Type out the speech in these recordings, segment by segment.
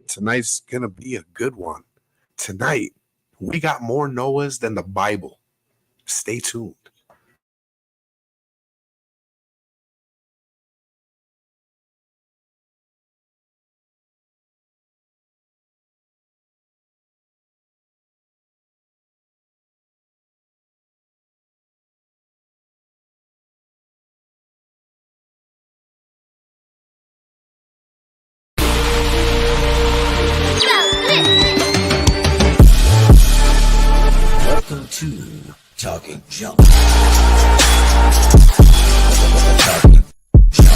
Tonight's gonna be a good one. Tonight, we got more Noahs than the Bible. Stay tuned. Welcome to Talking Junk. Talking Junk.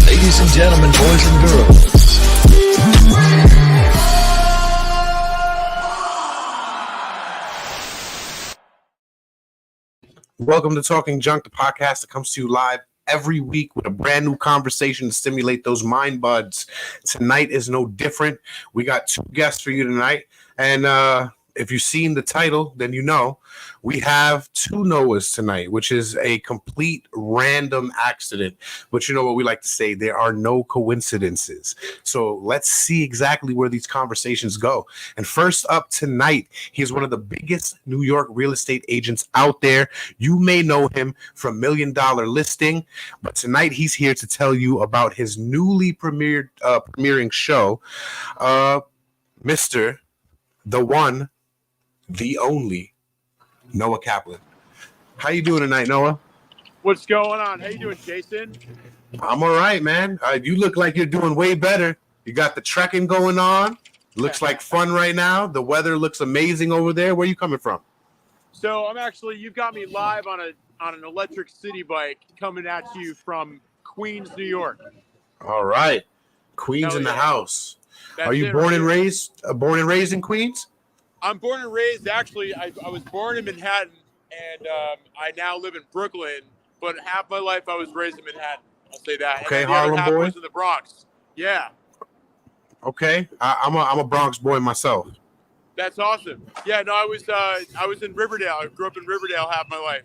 Ladies and gentlemen, boys and girls. Welcome to Talking Junk, the podcast that comes to you live every week with a brand new conversation to stimulate those mind buds. Tonight is no different. We got two guests for you tonight. And if you've seen the title, then you know we have two Noahs tonight, which is a complete random accident. But you know what we like to say, there are no coincidences. So let's see exactly where these conversations go. And first up tonight, he's one of the biggest New York real estate agents out there. You may know him from $1 Million Listing, but tonight he's here to tell you about his newly premiering show, Mr. The One, the Only, Noah Kaplen. How you doing tonight, Noah? What's going on? How you doing, Jason? I'm all right, man. You look like you're doing way better. You got the trekking going on. Looks like fun right now. The weather looks amazing over there. Where are you coming from? So you've got me live on an electric city bike coming at you from Queens, New York. All right. Queens in the house. Are you born and raised in Queens? I'm born and raised. Actually, I was born in Manhattan, and I now live in Brooklyn. But half my life I was raised in Manhattan. I'll say that. Okay, and the other half Harlem boy. was in the Bronx. Yeah. Okay, I'm a Bronx boy myself. That's awesome. Yeah, no, I was in Riverdale. I grew up in Riverdale half my life.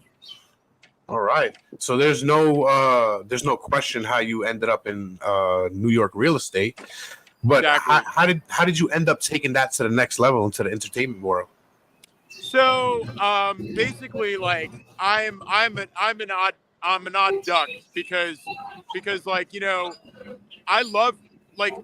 All right. So there's no question how you ended up in New York real estate. But exactly. how did you end up taking that to the next level into the entertainment world? So basically, like I'm an odd duck because like, you know, I love, like,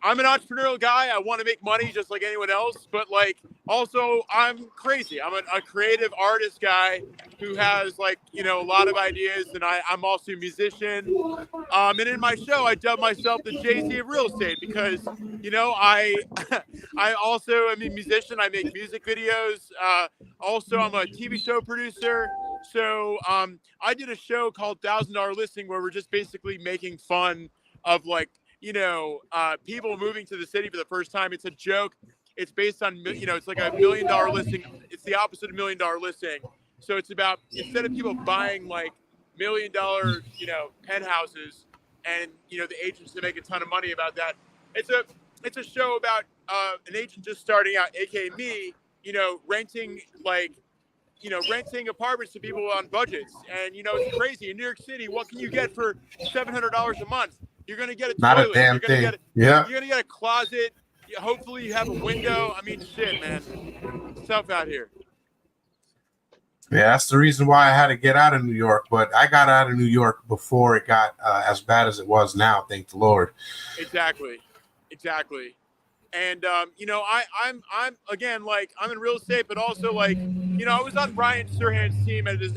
I'm an entrepreneurial guy. I want to make money just like anyone else, but like also I'm crazy. I'm a creative artist guy who has, like, you know, a lot of ideas, and I'm also a musician. And in my show, I dub myself the Jay-Z of real estate because, you know, I also am a musician. I make music videos. Also, I'm a TV show producer. So I did a show called $1,000 Listing where we're just basically making fun of, like, you know, people moving to the city for the first time. It's a joke. It's based on, you know, it's like a $1 million listing. It's the opposite of $1 million listing. So it's about, instead of people buying like $1 million, you know, penthouses, and, you know, the agents to make a ton of money about that. It's a show about an agent just starting out, aka me, you know, renting apartments to people on budgets. And, you know, it's crazy. In New York City, what can you get for $700 a month? You're going to get a Not toilet. a damn You're gonna thing. You're going to get a closet. Hopefully you have a window. I mean, shit, man. It's tough out here. Yeah, that's the reason why I had to get out of New York. But I got out of New York before it got as bad as it was now. Thank the Lord. Exactly. And you know, I'm again, like, I'm in real estate, but also, like, you know, I was on Ryan Serhan's team as his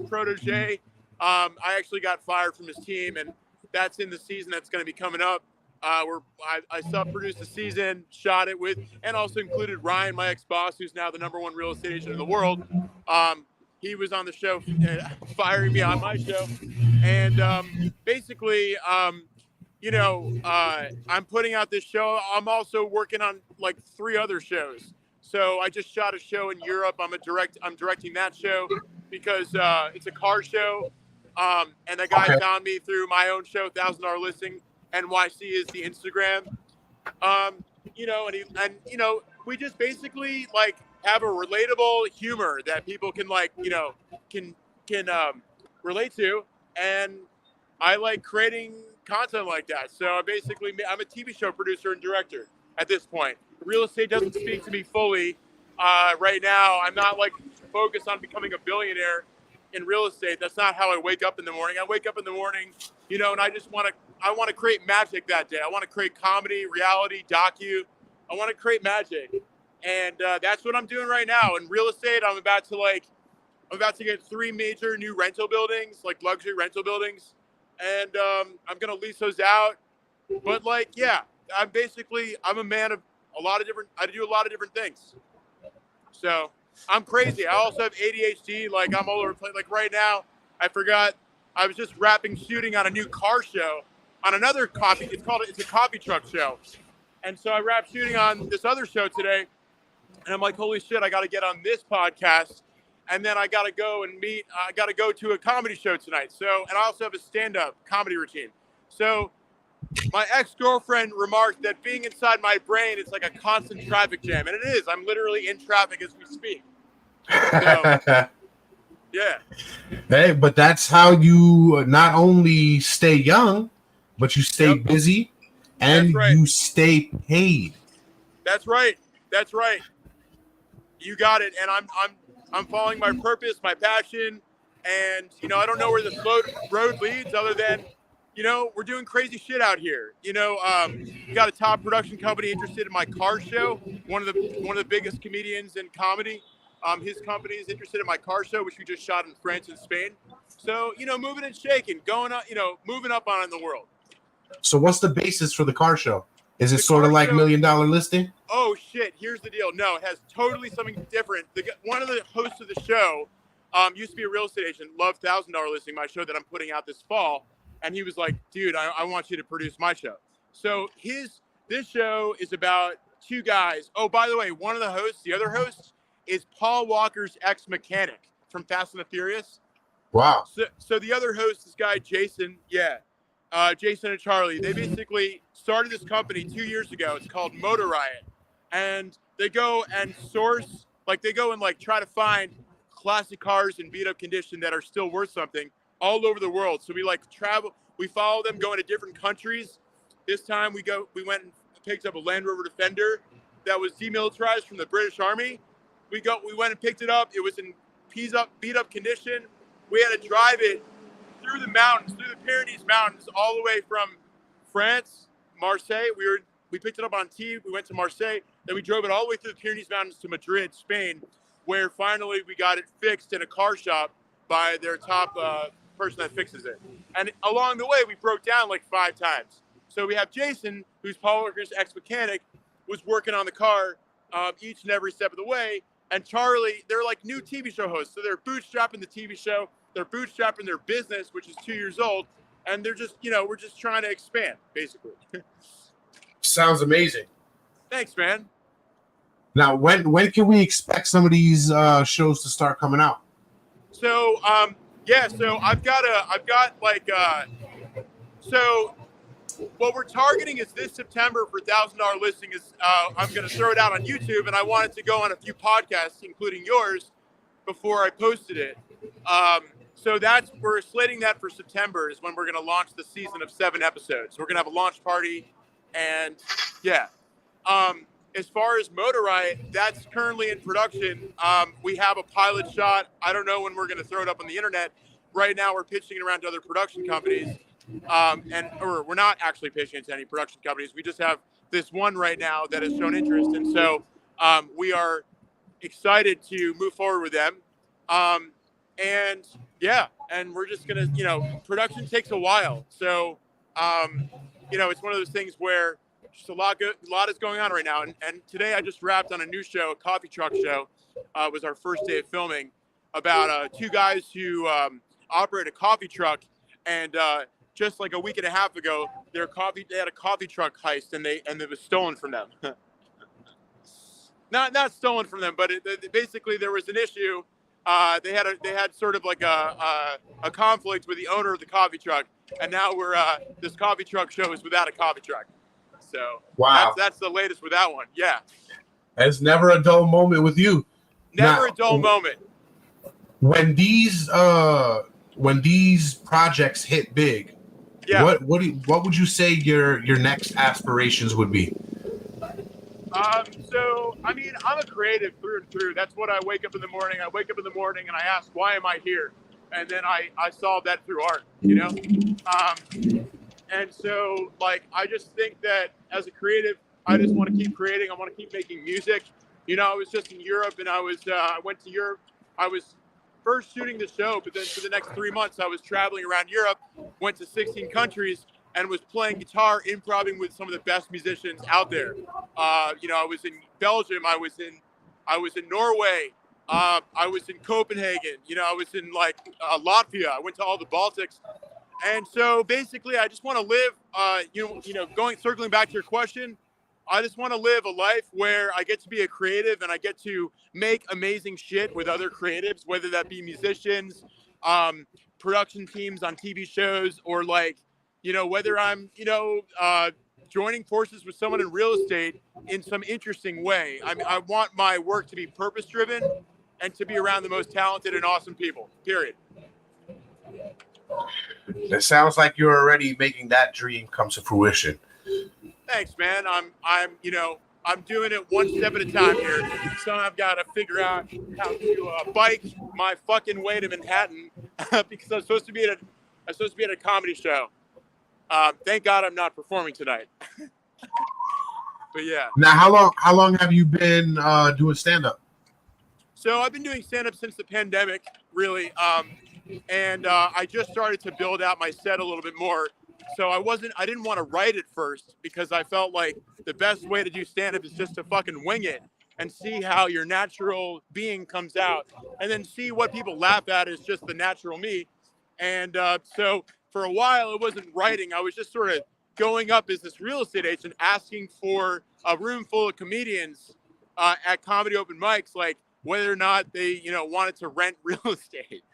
protege. I actually got fired from his team, and that's in the season that's going to be coming up. Where I sub-produced the season, shot it with, and also included Ryan, my ex-boss, who's now the #1 real estate agent in the world. He was on the show, firing me on my show, and basically, you know, I'm putting out this show. I'm also working on like 3 other shows. So I just shot a show in Europe. I'm directing that show because it's a car show. And the guy found me through my own show, $1,000 Listing. NYC is the Instagram. You know, and you know, we just basically, like, have a relatable humor that people can like, can relate to, and I like creating content like that. So I'm a TV show producer and director at this point. Real estate doesn't speak to me fully right now. I'm not like focused on becoming a billionaire in real estate. That's not how I wake up in the morning. I wake up in the morning, and I want to create magic that day. I want to create comedy, reality, docu. I want to create magic. And that's what I'm doing right now. In real estate, I'm about to get 3 major new rental buildings, like luxury rental buildings. And I'm going to lease those out. But I'm a man of I do a lot of different things. So I'm crazy. I also have ADHD. Like I'm all over the place. Like right now, I was just wrapping shooting on a new car show on another coffee. It's a coffee truck show. And so I wrapped shooting on this other show today. And I'm like, holy shit, I got to get on this podcast. And then I got to go to a comedy show tonight. So, and I also have a stand-up comedy routine. So my ex-girlfriend remarked that being inside my brain, it's like a constant traffic jam. And it is. I'm literally in traffic as we speak. So, yeah. Hey, but that's how you not only stay young, but you stay busy and you stay paid. That's right. That's right. You got it. And I'm following my purpose, my passion, and I don't know where this road leads other than we're doing crazy shit out here. We got a top production company interested in my car show. One of the biggest comedians in comedy. His company is interested in my car show, which we just shot in France and Spain. So moving and shaking, going up, moving up on in the world. So what's the basis for the car show? Is it sort of like $1 Million Listing? Oh shit! Here's the deal. No, it has totally something different. One of the hosts of the show used to be a real estate agent. Loved $1,000 Listing, my show that I'm putting out this fall. And he was like, dude, I want you to produce my show. So this show is about 2 guys. Oh, by the way, one of the other host, is Paul Walker's ex-mechanic from Fast and the Furious. Wow. So the other host, this guy, Jason, Jason and Charlie, they basically started this company 2 years ago. It's called Motor Riot. And they go and try to find classic cars in beat-up condition that are still worth something all over the world. So we travel, we follow them going to different countries. This time we went and picked up a Land Rover Defender that was demilitarized from the British Army. We went and picked it up. It was in beat up condition. We had to drive it through the mountains, through the Pyrenees Mountains, all the way from France, Marseille. We picked it up on T. We went to Marseille. Then we drove it all the way through the Pyrenees Mountains to Madrid, Spain, where finally we got it fixed in a car shop by their top person that fixes it. And along the way, we broke down 5 times. So we have Jason, who's Paul Walker's ex-mechanic, was working on the car each and every step of the way. And Charlie, they're like new TV show hosts. So they're bootstrapping the TV show. They're bootstrapping their business, which is 2 years old. And they're just, we're just trying to expand, basically. Sounds amazing. Thanks, man. Now, when can we expect some of these shows to start coming out? So, so so what we're targeting is this September for $1,000 Listing is, I'm going to throw it out on YouTube, and I wanted to go on a few podcasts, including yours, before I posted it. So we're slating that for September is when we're going to launch the season of 7 episodes. We're going to have a launch party, and as far as Motor Riot, that's currently in production. We have a pilot shot. I don't know when we're going to throw it up on the internet. Right now, we're pitching it around to other production companies, or we're not actually pitching it to any production companies. We just have this one right now that has shown interest, and so we are excited to move forward with them. And we're just gonna, production takes a while, so it's one of those things where just a lot is going on right now. And today I just wrapped on a new show, a coffee truck show. Was our first day of filming, about 2 guys who operate a coffee truck, and just like a week and a half ago, they had a coffee truck heist, and it was stolen from them. not stolen from them, but basically there was an issue. They had sort of like a conflict with the owner of the coffee truck, and now this coffee truck show is without a coffee truck. So wow, that's the latest with that one. Yeah. It's never a dull moment with you. Never Now, a dull moment. When these projects hit big, Yeah. what would you say your next aspirations would be? So I mean, I'm a creative through and through. That's what I wake up in the morning. I wake up in the morning and I ask, why am I here? And then I solve that through art, you know? And so like, I just think that as a creative, I just want to keep creating. I want to keep making music. You know, I was just in Europe and I went to Europe. I was first shooting the show, but then for the next 3 months, I was traveling around Europe, went to 16 countries, and was playing guitar, improvising with some of the best musicians out there. You know, I was in Belgium, I was in Norway, I was in Copenhagen. You know, I was in like Latvia. I went to all the Baltics, and so basically, I just want to live. Circling back to your question, I just want to live a life where I get to be a creative and I get to make amazing shit with other creatives, whether that be musicians, production teams on TV shows, or like, you know, whether I'm, joining forces with someone in real estate in some interesting way. I mean, I want my work to be purpose driven and to be around the most talented and awesome people, period. It sounds like you're already making that dream come to fruition. Thanks, man. I'm doing it one step at a time here. So I've got to figure out how to bike my fucking way to Manhattan because I'm supposed to be at a comedy show. Thank God I'm not performing tonight. But yeah. Now, how long have you been doing stand up? So I've been doing stand up since the pandemic, really. And I just started to build out my set a little bit more. So I didn't want to write it first because I felt like the best way to do stand up is just to fucking wing it and see how your natural being comes out, and then see what people laugh at is just the natural me. And so for a while it wasn't writing. I was just sort of going up as this real estate agent, asking for a room full of comedians at comedy open mics, like whether or not they, you know, wanted to rent real estate.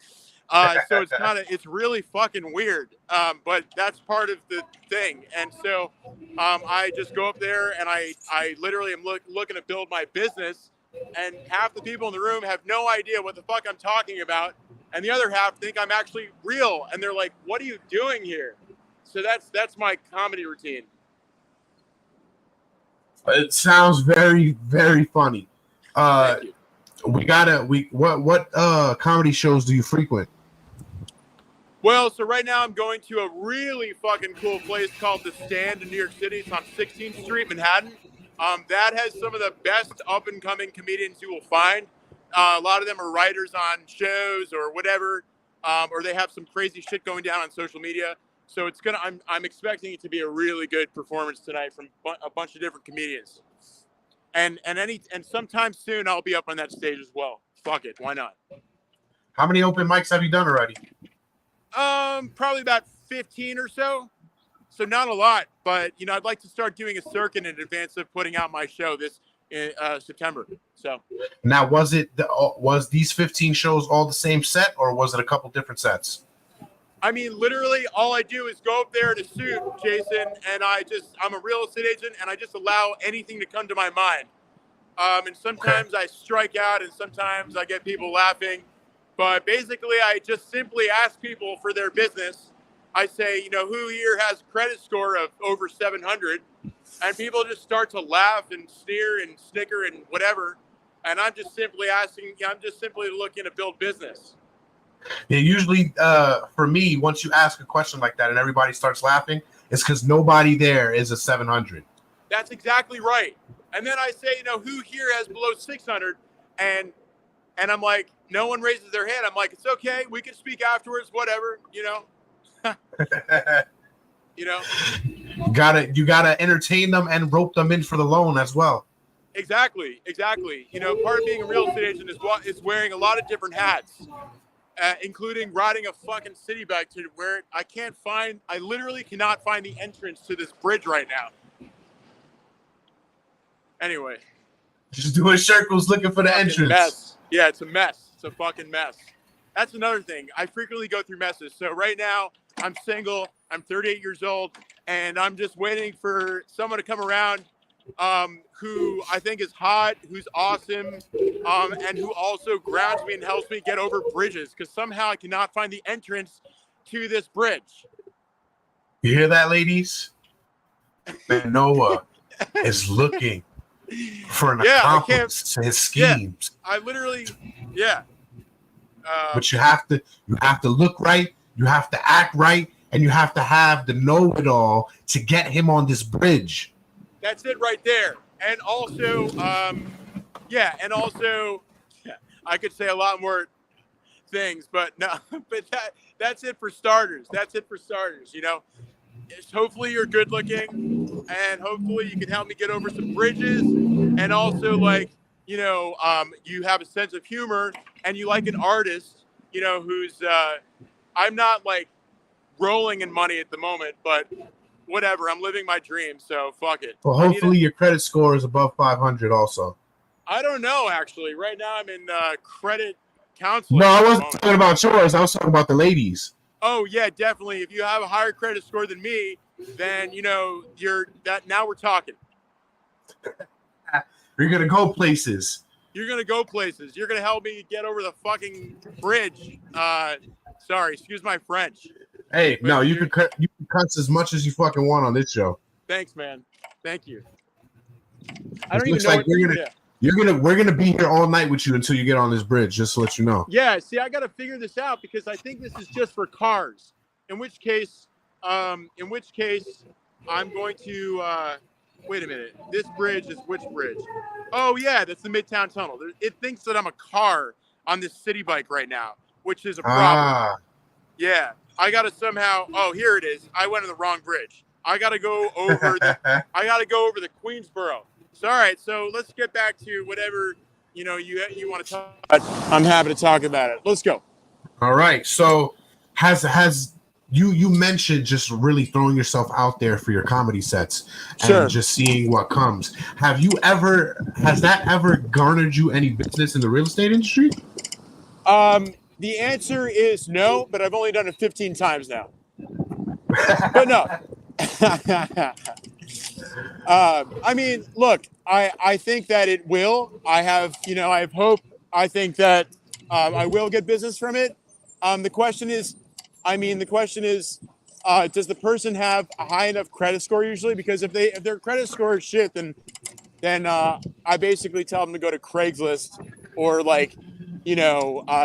So it's really fucking weird. But that's part of the thing. And so I just go up there and I literally am looking to build my business. And half the people in the room have no idea what the fuck I'm talking about. And the other half think I'm actually real. And they're like, what are you doing here? So that's my comedy routine. It sounds very, very funny. Thank you. What comedy shows do you frequent? Well, so right now I'm going to a really fucking cool place called The Stand in New York City. It's on 16th Street, Manhattan. That has some of the best up-and-coming comedians you will find. A lot of them are writers on shows or whatever, or they have some crazy shit going down on social media. So I'm expecting it to be a really good performance tonight from a bunch of different comedians. And sometime soon I'll be up on that stage as well. Fuck it, why not? How many open mics have you done already? Probably about 15 or so. So not a lot, but you know, I'd like to start doing a circuit in advance of putting out my show this September. So now, was these 15 shows all the same set, or was it a couple different sets? I mean, literally, all I do is go up there in a suit, Jason, and I'm a real estate agent, and I just allow anything to come to my mind. And sometimes I strike out, and sometimes I get people laughing. But basically, I just simply ask people for their business. I say, you know, who here has a credit score of over 700? And people just start to laugh and sneer and snicker and whatever. And I'm just simply looking to build business. Yeah, usually for me, once you ask a question like that and everybody starts laughing, it's because nobody there is a 700. That's exactly right. And then I say, you know, who here has below 600? And I'm like, no one raises their hand. I'm like, it's okay. We can speak afterwards, whatever, you know. You know. You gotta entertain them and rope them in for the loan as well. Exactly. You know, part of being a real estate agent is wearing a lot of different hats. Including riding a fucking city bike to where I literally cannot find the entrance to this bridge right now. Anyway. Just doing circles looking for the fucking entrance. Mess. Yeah, it's a mess. It's a fucking mess. That's another thing. I frequently go through messes. So right now, I'm single. I'm 38 years old. And I'm just waiting for someone to come around who I think is hot, who's awesome, and who also grounds me and helps me get over bridges because somehow I cannot find the entrance to this bridge. You hear that, ladies? Man, Noah is looking for an accomplice to his schemes. Yeah, I literally, yeah. But you have to look right, you have to act right, and you have to have the know-it-all to get him on this bridge. That's it right there. And also, I could say a lot more things, but no, but that's it for starters. That's it for starters. You know, hopefully you're good looking, and hopefully you can help me get over some bridges, and also you have a sense of humor, and you like an artist, who's I'm not like rolling in money at the moment, but whatever. I'm living my dream, so fuck it. Well, hopefully your credit score is above 500 also. I don't know, actually. Right now I'm in credit counseling. No, I wasn't talking about yours. I was talking about the ladies. Oh, yeah, definitely. If you have a higher credit score than me, then, now we're talking. You're going to go places. You're going to go places. You're going to help me get over the fucking bridge. Sorry, excuse my French. Hey, but no, you can cuss as much as you fucking want on this show. Thanks, man. Thank you. I don't even know like we're gonna be here all night with you until you get on this bridge, just to let you know. Yeah, see, I gotta figure this out because I think this is just for cars. In which case I'm going to wait a minute. This bridge is which bridge? Oh yeah, that's the Midtown Tunnel. It thinks that I'm a car on this city bike right now, which is a problem. Yeah. I gotta somehow. Oh, here it is. I went on the wrong bridge. I gotta go over. The Queensboro. So, all right. So let's get back to whatever you want to talk about. I'm happy to talk about it. Let's go. All right. So has you mentioned just really throwing yourself out there for your comedy sets and just seeing what comes. Has that ever garnered you any business in the real estate industry? The answer is no, but I've only done it 15 times now. But no. I mean, look, I think that it will. I have hope. I think that I will get business from it. The question is, does the person have a high enough credit score usually? Because if their credit score is shit, then I basically tell them to go to Craigslist or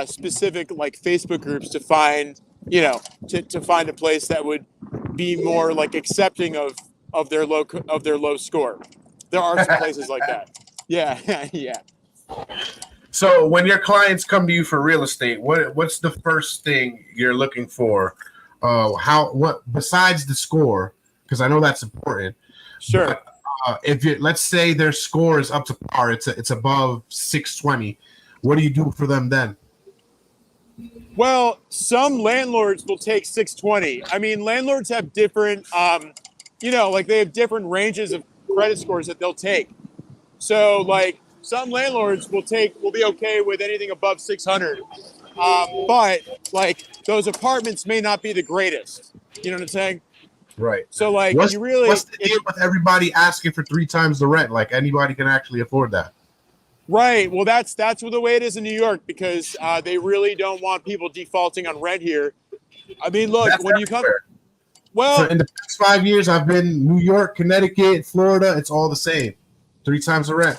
specific like Facebook groups to find, to find a place that would be more like accepting of their low score. There are some places like that. Yeah. Yeah. So when your clients come to you for real estate, what's the first thing you're looking for? What besides the score? Because I know that's important. Sure. But, let's say their score is up to par, it's above 620. What do you do for them then? Well, some landlords will take 620. I mean, landlords have different, they have different ranges of credit scores that they'll take. So, some landlords will be okay with anything above 600. But, those apartments may not be the greatest. You know what I'm saying? Right. So, what's the deal with everybody asking for 3 times the rent? Like, anybody can actually afford that. Right. Well, that's the way it is in New York because they really don't want people defaulting on rent here. I mean, look, that's when everywhere. you come, well, so in the past 5 years, I've been New York, Connecticut, Florida. It's all the same, 3 times the rent.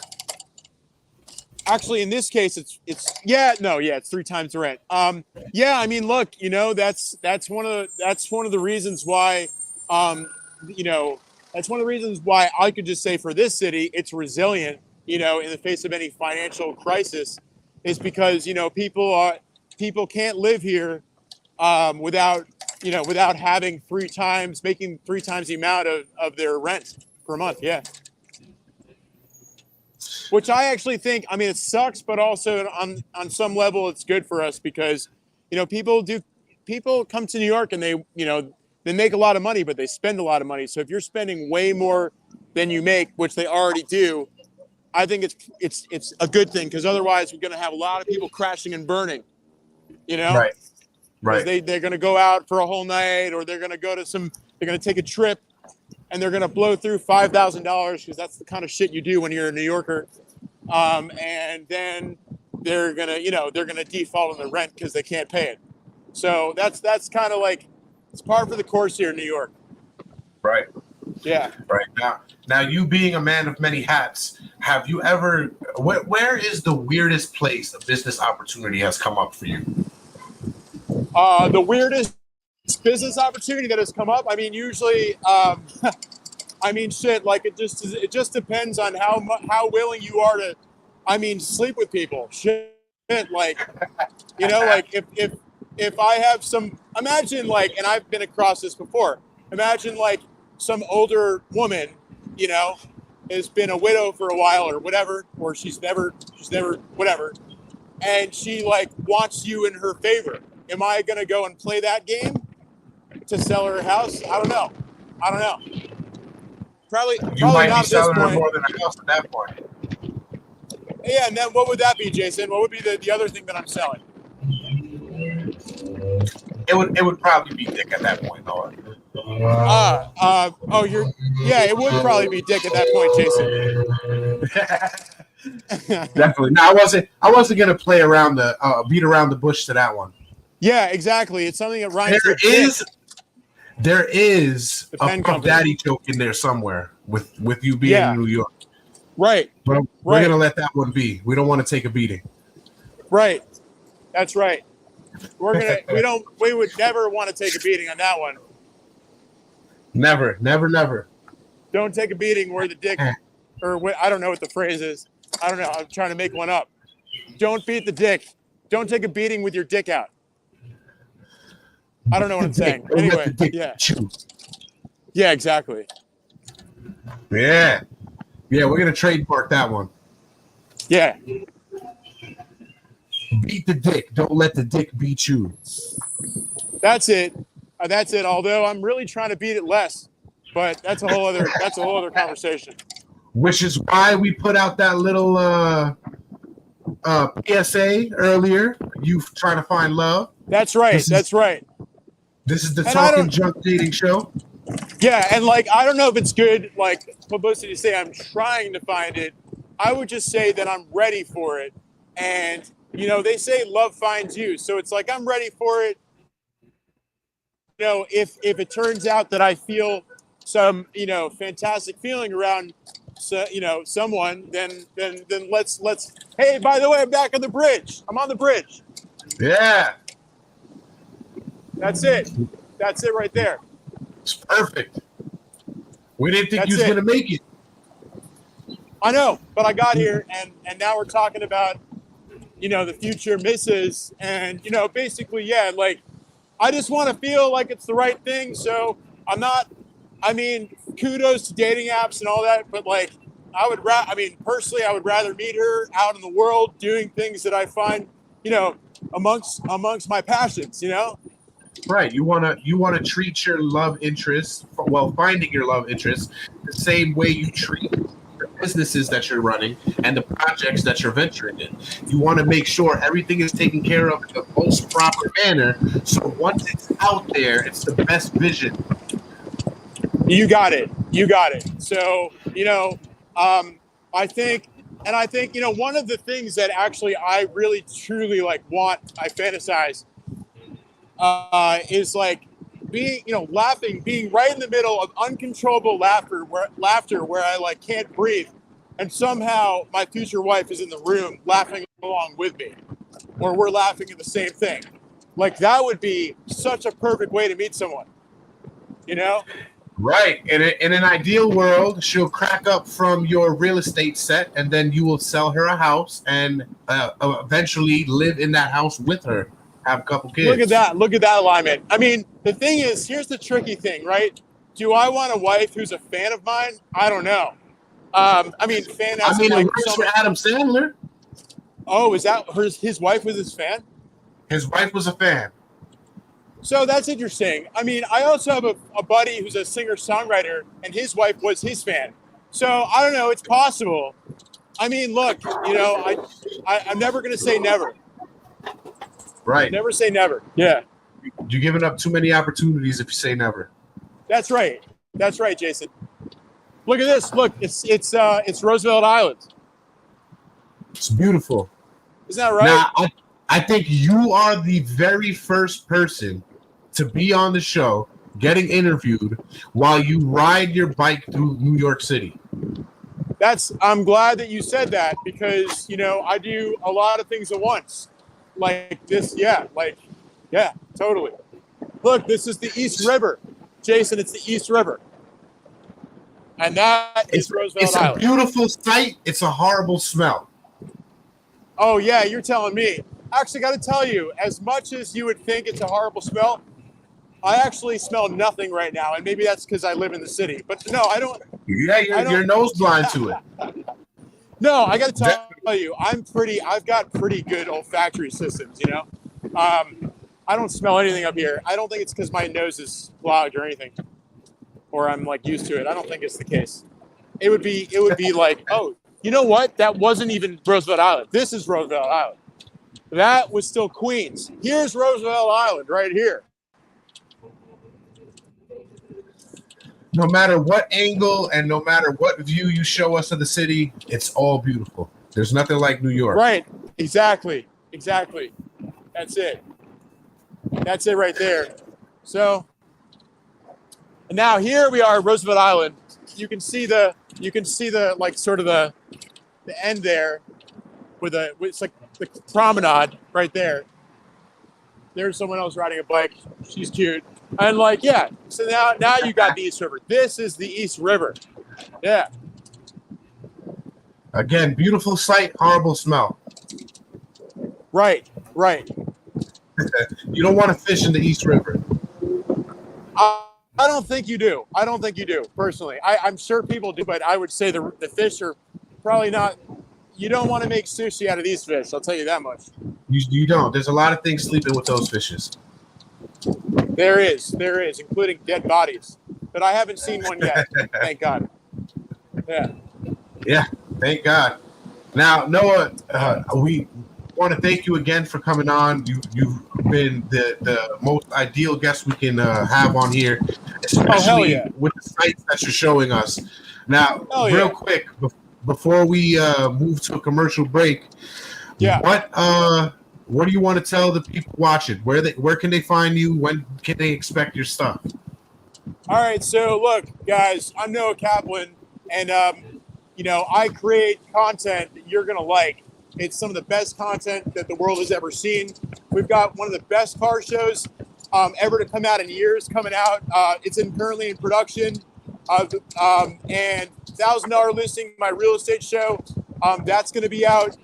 Actually, in this case, it's 3 times the rent. Yeah. I mean, look, that's one of the reasons why, that's one of the reasons why I could just say for this city, it's resilient. In the face of any financial crisis, is because people can't live here without having making 3 times the amount of their rent per month. Yeah, which I actually think. I mean, it sucks, but also on some level, it's good for us because people come to New York and they make a lot of money, but they spend a lot of money. So if you're spending way more than you make, which they already do, I think it's a good thing because otherwise we're going to have a lot of people crashing and burning, Right. They're going to go out for a whole night or they're going to take a trip and they're going to blow through $5,000 because that's the kind of shit you do when you're a New Yorker. And then they're going to, they're going to default on the rent because they can't pay it. So that's kind of like, it's par for the course here in New York. Right. Yeah. Right. Now you being a man of many hats, have you ever, where is the weirdest place a business opportunity has come up for you? The weirdest business opportunity that has come up, I mean, usually, I mean, shit, like it just depends on how willing you are to, I mean, sleep with people. Shit, like, like if I have some, imagine like, and I've been across this before, imagine like some older woman, has been a widow for a while or whatever, or she's never whatever, and she like wants you in her favor. Am I going to go and play that game to sell her house? I don't know. Probably might not be at this selling her point. more than a house at that point. Yeah, and then what would that be, Jason? What would be the other thing that I'm selling? It would probably be dick at that point, though. It would probably be dick at that point, Jason. Definitely. No, I wasn't gonna play around beat around the bush to that one. Yeah, exactly. It's something that rhymes with dick. There is The a pen Puff company. Daddy joke in there somewhere with you being in New York. Right. But we're gonna let that one be. We don't want to take a beating. Right. That's right. We would never want to take a beating on that one. Never. Don't take a beating where the dick, or I don't know what the phrase is. I don't know. I'm trying to make one up. Don't beat the dick. Don't take a beating with your dick out. I don't know what I'm saying. Anyway, yeah. Yeah, exactly. Yeah, we're gonna trademark that one. Yeah. Beat the dick. Don't let the dick beat you. That's it. Although I'm really trying to beat it less, but that's a whole other conversation. Which is why we put out that little PSA earlier. You trying to find love. That's right. That's right. This is the Talking Junk Dating Show. Yeah, and like I don't know if it's good like publicity to say I'm trying to find it. I would just say that I'm ready for it. And they say love finds you. So it's like I'm ready for it. If it turns out that I feel some, fantastic feeling around someone, then let's hey, by the way, I'm back on the bridge. I'm on the bridge. Yeah. That's it. That's it right there. It's perfect. We didn't think you was gonna make it. I know, but I got here and now we're talking about, the future misses and, basically, yeah, like I just want to feel like it's the right thing. So kudos to dating apps and all that, but like personally, I would rather meet her out in the world doing things that I find, amongst my passions, Right. You wanna treat your love interest, finding your love interest the same way you treat the businesses that you're running and the projects that you're venturing in. You want to make sure everything is taken care of in the most proper manner. So once it's out there, it's the best vision. You got it. So, I think, one of the things that actually I really truly like I fantasize is like being, laughing, being right in the middle of uncontrollable laughter where I like can't breathe. And somehow my future wife is in the room laughing along with me, or we're laughing at the same thing. Like that would be such a perfect way to meet someone, Right. In an ideal world, she'll crack up from your real estate set, and then you will sell her a house and eventually live in that house with her. Have a couple kids. Look at that alignment. I mean, the thing is, here's the tricky thing, right? Do I want a wife who's a fan of mine? I don't know. Fan as it like works for Adam Sandler. Oh, is that his wife was his fan? His wife was a fan. So that's interesting. I mean, I also have a buddy who's a singer-songwriter, and his wife was his fan. So I don't know. It's possible. I mean, look, I'm never going to say never. Right. Never say never. Yeah. You're giving up too many opportunities if you say never. That's right. That's right, Jason. Look at this. Look, it's Roosevelt Island. It's beautiful. Isn't that right? Now, I think you are the very first person to be on the show getting interviewed while you ride your bike through New York City. I'm glad that you said that because, I do a lot of things at once. Like this, yeah, totally. Look, this is the East River. Jason, it's the East River. And that is Roosevelt Island. It's a beautiful sight. It's a horrible smell. Oh, yeah, you're telling me. Actually, got to tell you, as much as you would think it's a horrible smell, I actually smell nothing right now. And maybe that's because I live in the city. But no, I don't. Yeah, you're nose blind to it. No, I got to tell you, I've got pretty good olfactory systems, I don't smell anything up here. I don't think it's because my nose is clogged or anything, or I'm like used to it. I don't think it's the case. It would be like, oh, you know what? That wasn't even Roosevelt Island. This is Roosevelt Island. That was still Queens. Here's Roosevelt Island right here. No matter what angle and no matter what view you show us of the city, it's all beautiful. There's nothing like New York. Right. Exactly. That's it. That's it right there. So now here we are, Roosevelt Island. You can see the like sort of the end there with it's like the promenade right there. There's someone else riding a bike. She's cute. And like, yeah. So now you got the East River. This is the East River. Yeah. Again, beautiful sight, horrible smell. Right. You don't want to fish in the East River. I don't think you do. Personally. I'm sure people do, but I would say the fish are probably not. You don't want to make sushi out of these fish. I'll tell you that much. You don't. There's a lot of things sleeping with those fishes. There is, including dead bodies. But I haven't seen one yet. Thank God. Yeah, thank God. Now, Noah, we want to thank you again for coming on. You've been the most ideal guest we can have on here, especially with the sites that you're showing us. Now, real quick, before we move to a commercial break, what do you want to tell the people watching? Where can they find you? When can they expect your stuff? All right, so look, guys, I'm Noah Kaplen, and I create content that you're gonna like. It's some of the best content that the world has ever seen. We've got one of the best car shows ever to come out in years coming out. It's currently in production. And $1,000 listing, my real estate show. That's going to be out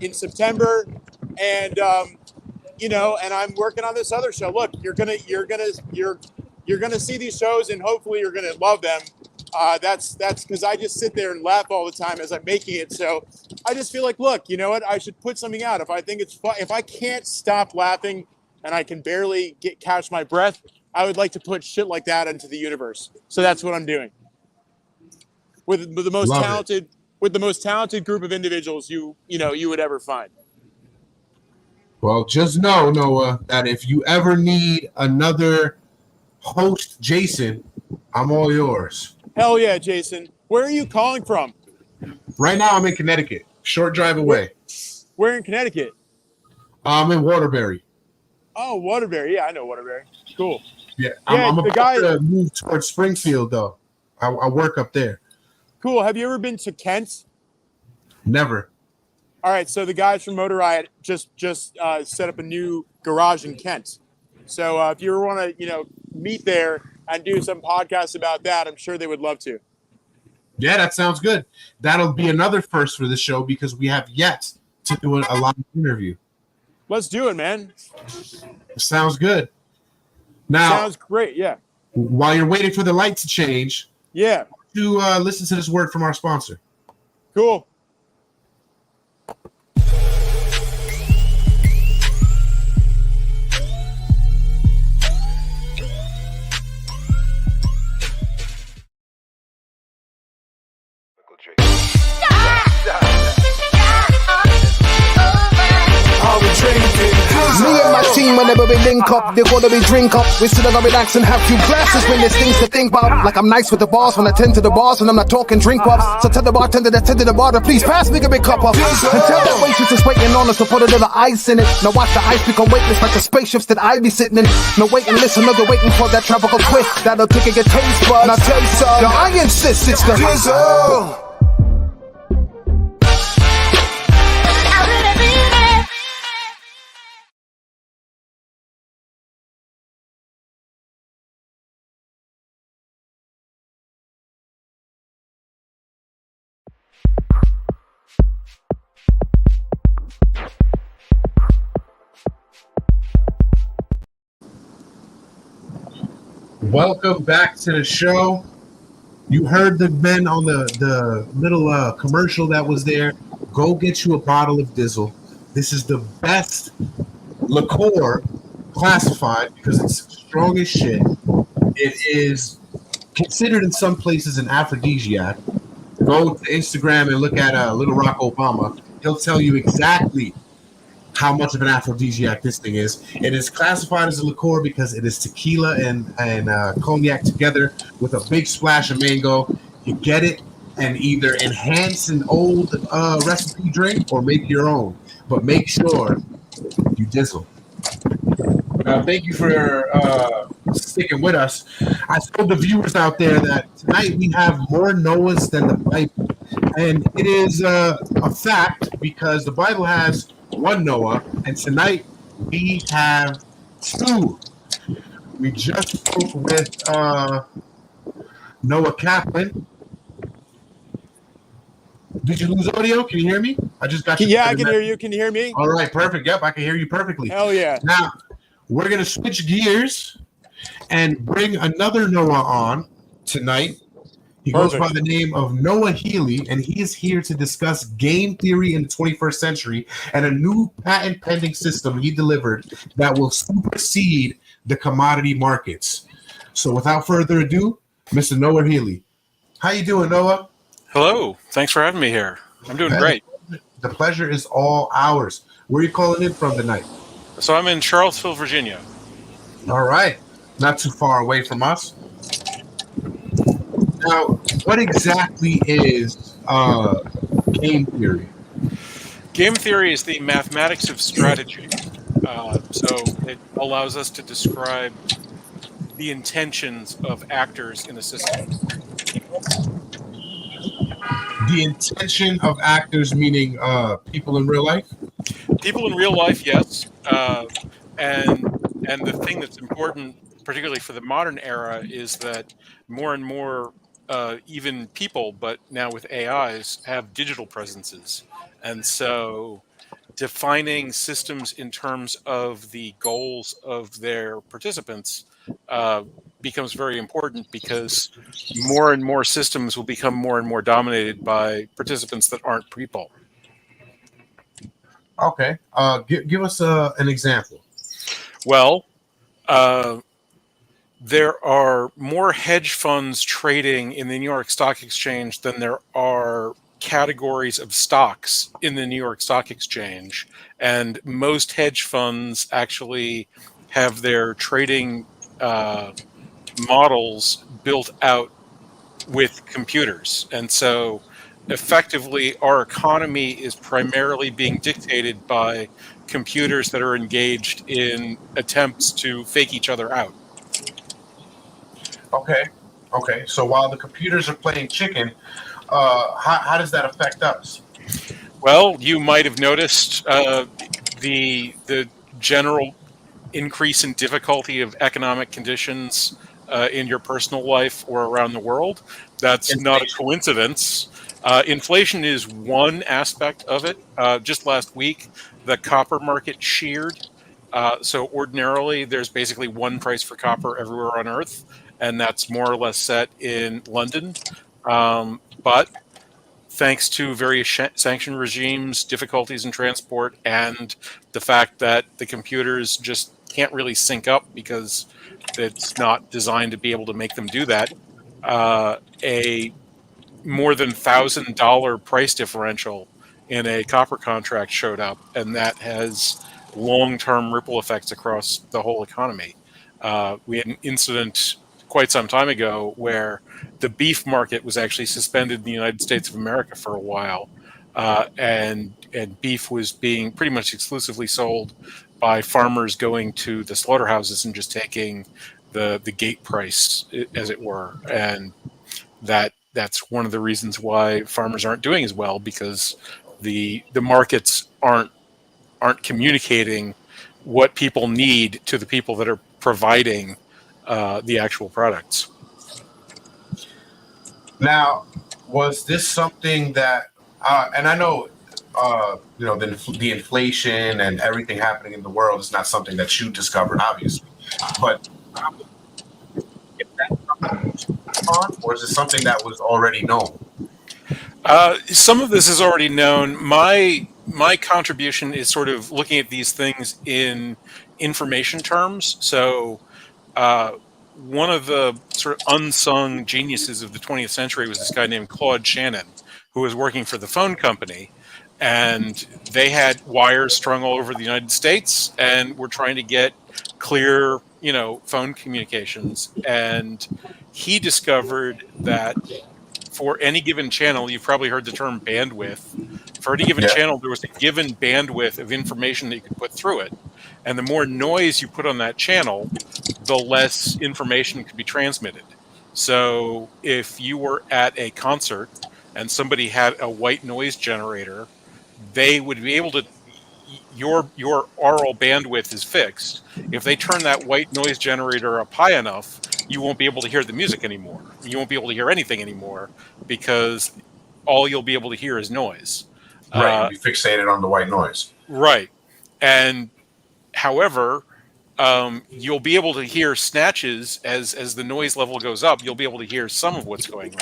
in September. And and I'm working on this other show. Look, you're gonna see these shows, and hopefully you're gonna love them. That's because I just sit there and laugh all the time as I'm making it. So I just feel like, look, you know what? I should put something out. If I think it's fun, if I can't stop laughing and I can barely catch my breath, I would like to put shit like that into the universe. So that's what I'm doing. With the most talented group of individuals you would ever find. Well, just know, Noah, that if you ever need another host, Jason, I'm all yours. Hell yeah, Jason. Where are you calling from? Right now, I'm in Connecticut. Short drive away. Where in Connecticut? I'm in Waterbury. Oh, Waterbury. Yeah, I know Waterbury. Cool. Yeah, I'm about to move towards Springfield, though. I work up there. Cool. Have you ever been to Kent? Never. All right, so the guys from Motor Riot just set up a new garage in Kent. So if you ever want to, meet there and do some podcasts about that, I'm sure they would love to. Yeah, that sounds good. That'll be another first for the show because we have yet to do a live interview. Let's do it, man. Sounds good. Now, sounds great. Yeah. While you're waiting for the light to change, to listen to this word from our sponsor. Cool. Me and my team will never been link up, they gonna be drink up. We still gonna relax and have few glasses when there's things to think about. Like I'm nice with the bars when I tend to the bars and I'm not talking drink ups. So tell the bartender that tend to the bar to please pass me a big cup up. And tell that waitress is waiting on us to put a little ice in it. Now watch the ice become weightless like the spaceships that I be sitting in. No wait and listen, no they're waiting for that tropical twist that'll take your taste buds. Now tell you something, now I insist it's the Dizzle. Welcome back to the show. You heard the men on the little commercial that was there. Go get you a bottle of Dizzle. This is the best liqueur classified because it's strong as shit. It is considered in some places an aphrodisiac. Go to Instagram and look at Little Rock Obama. He'll tell you exactly how much of an aphrodisiac this thing is. It is classified as a liqueur because it is tequila and cognac together with a big splash of mango. You get it and either enhance an old recipe drink or make your own. But make sure you Dizzle. Thank you for sticking with us. I told the viewers out there that tonight we have more Noahs than the Bible. And it is a fact because the Bible has one Noah, and tonight we have two. We just spoke with Noah Kaplen. Did you lose audio? Can you hear me? I just got you. Yeah, I can hear you. Can you hear me? All right, perfect. Yep, I can hear you perfectly. Hell yeah. Now, we're going to switch gears and bring another Noah on tonight. He goes by the name of Noah Healy, and he is here to discuss game theory in the 21st century and a new patent-pending system he delivered that will supersede the commodity markets. So without further ado, Mr. Noah Healy. How you doing, Noah? Hello. Thanks for having me here. I'm doing great. The pleasure is all ours. Where are you calling in from tonight? So I'm in Charlottesville, Virginia. All right. Not too far away from us. Now, what exactly is game theory? Game theory is the mathematics of strategy. So it allows us to describe the intentions of actors in a system. The intention of actors, meaning people in real life? People in real life, yes. And the thing that's important, particularly for the modern era, is that more and more even people, but now with AIs, have digital presences. And so defining systems in terms of the goals of their participants becomes very important because more and more systems will become more and more dominated by participants that aren't people. Okay. Give us an example. Well, there are more hedge funds trading in the New York Stock Exchange than there are categories of stocks in the New York Stock Exchange. And most hedge funds actually have their trading models built out with computers. And so effectively, our economy is primarily being dictated by computers that are engaged in attempts to fake each other out. Okay. So while the computers are playing chicken, how does that affect us? Well, you might have noticed the general increase in difficulty of economic conditions in your personal life or around the world. That's not a coincidence. Inflation is one aspect of it. Just last week, the copper market sheared. So ordinarily, there's basically one price for copper everywhere on Earth, and that's more or less set in London. But thanks to various sanction regimes, difficulties in transport, and the fact that the computers just can't really sync up because it's not designed to be able to make them do that, a more than $1,000 price differential in a copper contract showed up, and that has long-term ripple effects across the whole economy. We had an incident quite some time ago where the beef market was actually suspended in the United States of America for a while, and beef was being pretty much exclusively sold by farmers going to the slaughterhouses and just taking the gate price, as it were, and that's one of the reasons why farmers aren't doing as well, because the markets aren't communicating what people need to the people that are providing the actual products. Now, was this something that, and I know, the inflation and everything happening in the world is not something that you discovered, obviously, but or is it something that was already known? Some of this is already known. My contribution is sort of looking at these things in information terms. So one of the sort of unsung geniuses of the 20th century was this guy named Claude Shannon, who was working for the phone company. And they had wires strung all over the United States and were trying to get clear, phone communications. And he discovered that for any given channel, you've probably heard the term bandwidth. For any given channel, there was a given bandwidth of information that you could put through it. And the more noise you put on that channel, the less information could be transmitted. So if you were at a concert and somebody had a white noise generator, they would be able to, your aural bandwidth is fixed. If they turn that white noise generator up high enough, you won't be able to hear the music anymore. You won't be able to hear anything anymore because all you'll be able to hear is noise. Right, you'll be fixated on the white noise. Right. And however, you'll be able to hear snatches as the noise level goes up. You'll be able to hear some of what's going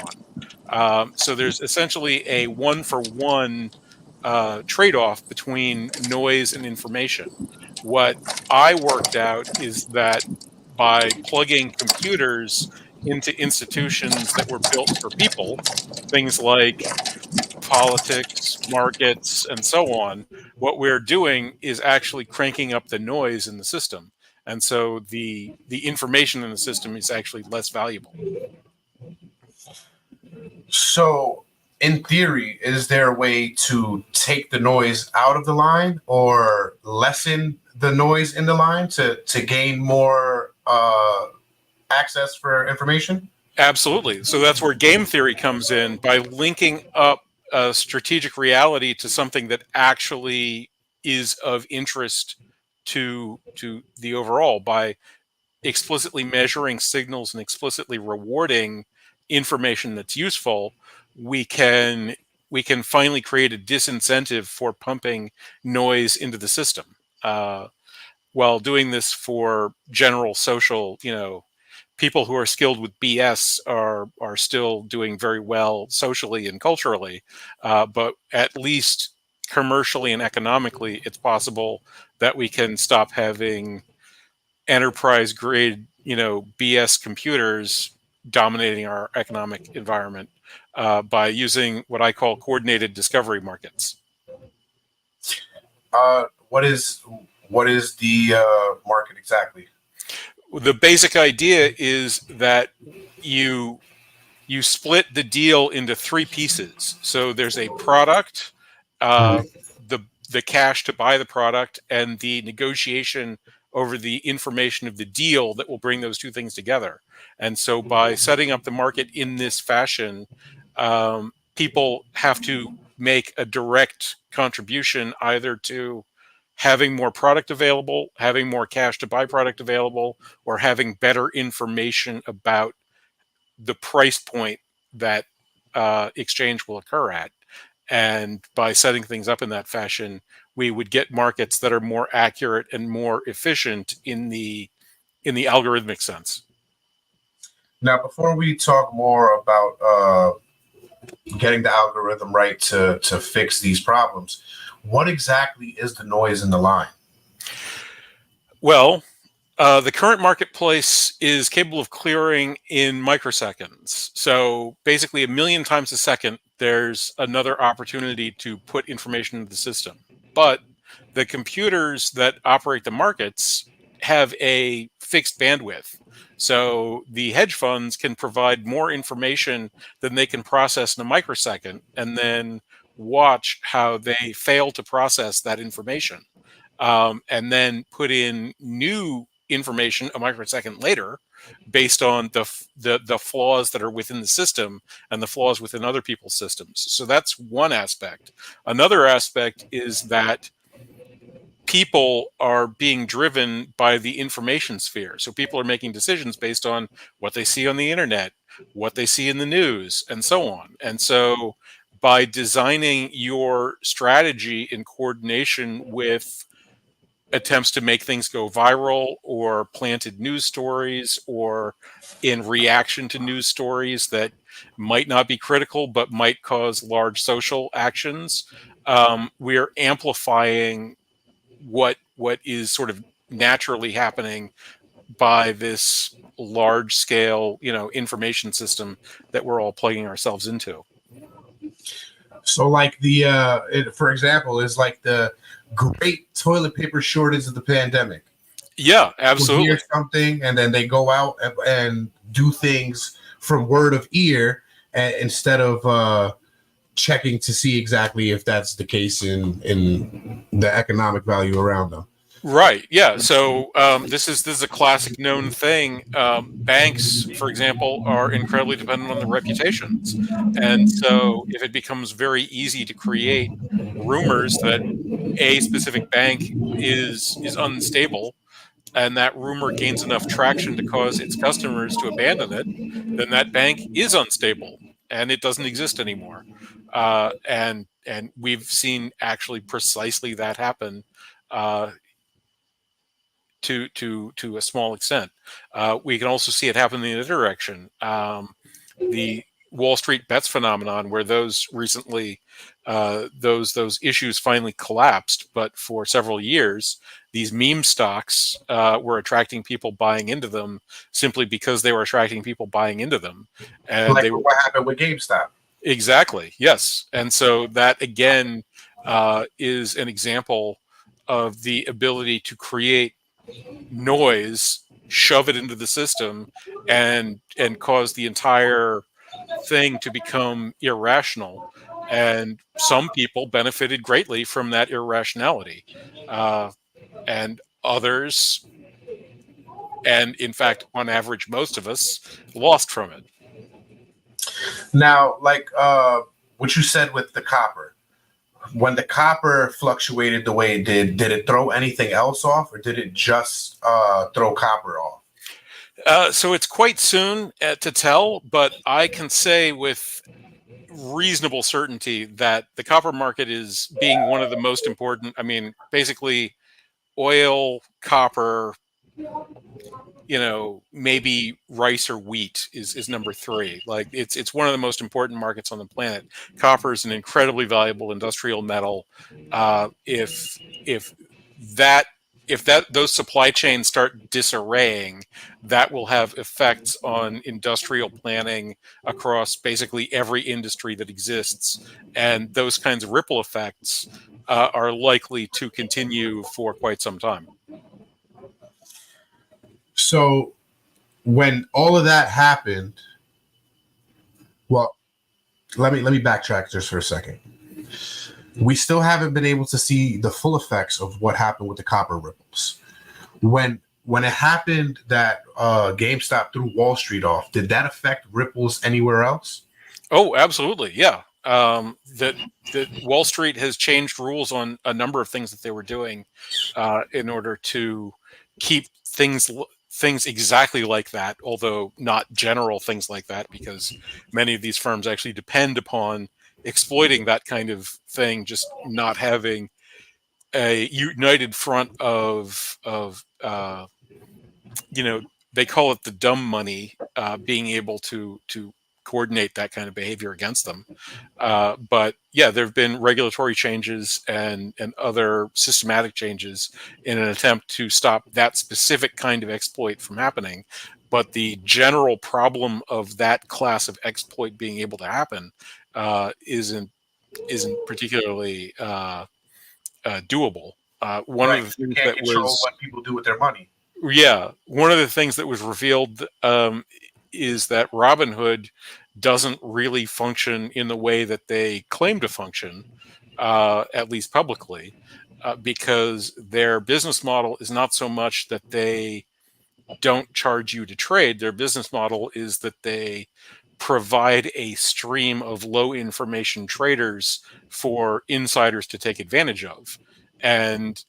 on. So there's essentially a one-for-one trade-off between noise and information. What I worked out is that by plugging computers into institutions that were built for people, things like politics, markets, and so on, what we're doing is actually cranking up the noise in the system. And so the information in the system is actually less valuable. So, in theory, is there a way to take the noise out of the line or lessen the noise in the line to gain more access for information? Absolutely. So that's where game theory comes in, by linking up strategic reality to something that actually is of interest to the overall, by explicitly measuring signals and explicitly rewarding information that's useful. We can finally create a disincentive for pumping noise into the system, while doing this for general social, people who are skilled with BS are still doing very well socially and culturally, but at least commercially and economically, it's possible that we can stop having enterprise grade, BS computers dominating our economic environment by using what I call coordinated discovery markets. What is the market exactly? The basic idea is that you split the deal into three pieces. So there's a product, the cash to buy the product, and the negotiation over the information of the deal that will bring those two things together. And so by setting up the market in this fashion, people have to make a direct contribution either to having more product available, having more cash to buy product available, or having better information about the price point that exchange will occur at. And by setting things up in that fashion, we would get markets that are more accurate and more efficient in the algorithmic sense. Now, before we talk more about getting the algorithm right to fix these problems, what exactly is the noise in the line? Well, the current marketplace is capable of clearing in microseconds. So basically 1 million times a second, there's another opportunity to put information into the system. But the computers that operate the markets have a fixed bandwidth. So the hedge funds can provide more information than they can process in a microsecond, and then watch how they fail to process that information, and then put in new information a microsecond later based on the flaws that are within the system and the flaws within other people's systems. So that's one aspect. Another aspect is that people are being driven by the information sphere. So people are making decisions based on what they see on the internet, what they see in the news, and so on. And so by designing your strategy in coordination with attempts to make things go viral, or planted news stories, or in reaction to news stories that might not be critical but might cause large social actions, we're amplifying what is sort of naturally happening by this large scale, information system that we're all plugging ourselves into. So, like for example, is like the great toilet paper shortage of the pandemic. Yeah, People absolutely. hear something, and then they go out and do things from word of ear, instead of checking to see exactly if that's the case in the economic value around them. Right. Yeah. So this is a classic known thing. Banks, for example, are incredibly dependent on their reputations, and so if it becomes very easy to create rumors that a specific bank is unstable, and that rumor gains enough traction to cause its customers to abandon it, then that bank is unstable and it doesn't exist anymore. And we've seen actually precisely that happen. To a small extent. We can also see it happen in the other direction. The Wall Street bets phenomenon, where those recently, those issues finally collapsed, but for several years, these meme stocks were attracting people buying into them simply because they were attracting people buying into them, and Like they were what happened with GameStop. exactly, yes. And so that again is an example of the ability to create noise, shove it into the system, and cause the entire thing to become irrational. And some people benefited greatly from that irrationality, and others, and in fact, on average, most of us lost from it. Now, like what you said with the copper, when the copper fluctuated the way it did it throw anything else off, or did it just throw copper off? So it's quite soon to tell, but I can say with reasonable certainty that the copper market is being one of the most important. I mean, basically, oil, copper, maybe rice or wheat is number three. Like it's one of the most important markets on the planet. Copper is an incredibly valuable industrial metal. If that those supply chains start disarraying, that will have effects on industrial planning across basically every industry that exists, and those kinds of ripple effects are likely to continue for quite some time. So when all of that happened, well, let me backtrack just for a second. We still haven't been able to see the full effects of what happened with the copper ripples. When it happened that GameStop threw Wall Street off, did that affect ripples anywhere else? Oh, absolutely, yeah. That Wall Street has changed rules on a number of things that they were doing in order to keep things exactly like that, although not general things like that, because many of these firms actually depend upon exploiting that kind of thing, just not having a united front of they call it the dumb money, being able to coordinate that kind of behavior against them. But yeah, there have been regulatory changes and other systematic changes in an attempt to stop that specific kind of exploit from happening. But the general problem of that class of exploit being able to happen isn't particularly doable. One Right. of the You things can't that control was what people do with their money. one of the things that was revealed is that Robinhood doesn't really function in the way that they claim to function, at least publicly, because their business model is not so much that they don't charge you to trade. Their business model is that they provide a stream of low information traders for insiders to take advantage of. And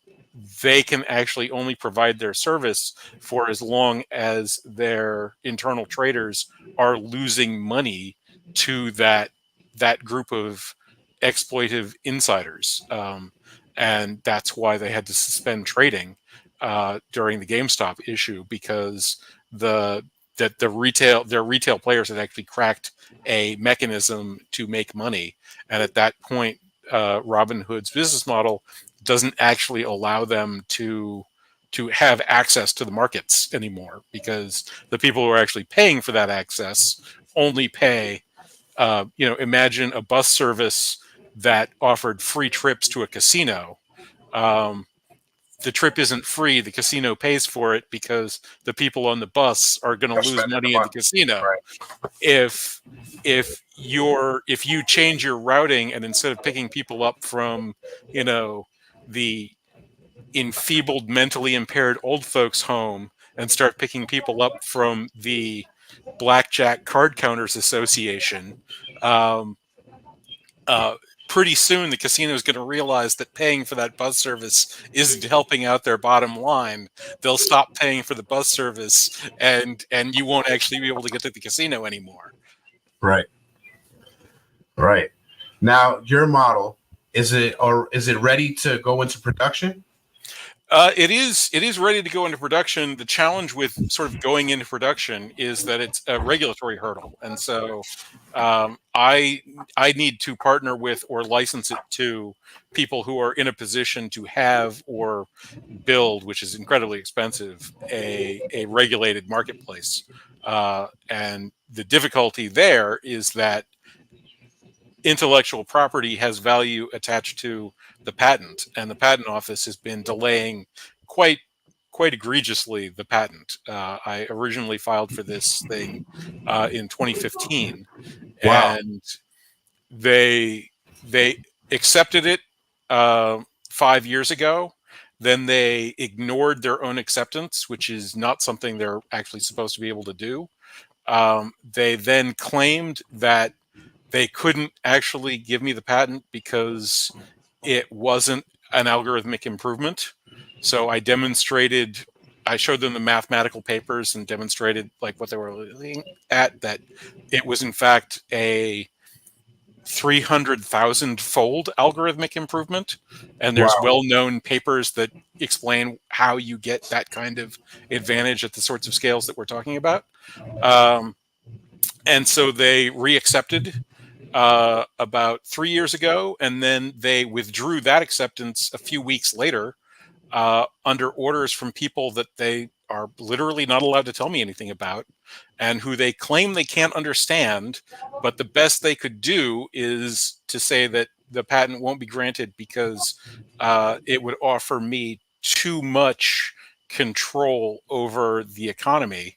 they can actually only provide their service for as long as their internal traders are losing money to that group of exploitive insiders. And that's why they had to suspend trading during the GameStop issue, because their retail players had actually cracked a mechanism to make money, and at that point, Robinhood's business model doesn't actually allow them to have access to the markets anymore, because the people who are actually paying for that access only pay. Imagine a bus service that offered free trips to a casino. Um, the trip isn't free. The casino pays for it because the people on the bus are going to They're lose spending the money in the money. casino. Right. If you change your routing, and instead of picking people up from, the enfeebled, mentally impaired old folks home, and start picking people up from the Blackjack Card Counters Association, um, uh, pretty soon the casino is going to realize that paying for that bus service isn't helping out their bottom line. They'll stop paying for the bus service, and you won't actually be able to get to the casino anymore. Right. Right. Now, your model, is it ready to go into production? It is ready to go into production. The challenge with sort of going into production is that it's a regulatory hurdle, and so I need to partner with or license it to people who are in a position to have or build, which is incredibly expensive, a regulated marketplace. And the difficulty there is that intellectual property has value attached to the patent, and the patent office has been delaying quite egregiously the patent. I originally filed for this thing in 2015, Wow. and they accepted it 5 years ago. Then they ignored their own acceptance, which is not something they're actually supposed to be able to do. They then claimed that they couldn't actually give me the patent because it wasn't an algorithmic improvement. So I showed them the mathematical papers and demonstrated like what they were looking at, that it was in fact a 300,000 fold algorithmic improvement. And there's Wow. well-known papers that explain how you get that kind of advantage at the sorts of scales that we're talking about. And so they reaccepted about 3 years ago, and then they withdrew that acceptance a few weeks later under orders from people that they are literally not allowed to tell me anything about, and who they claim they can't understand. But the best they could do is to say that the patent won't be granted because it would offer me too much control over the economy.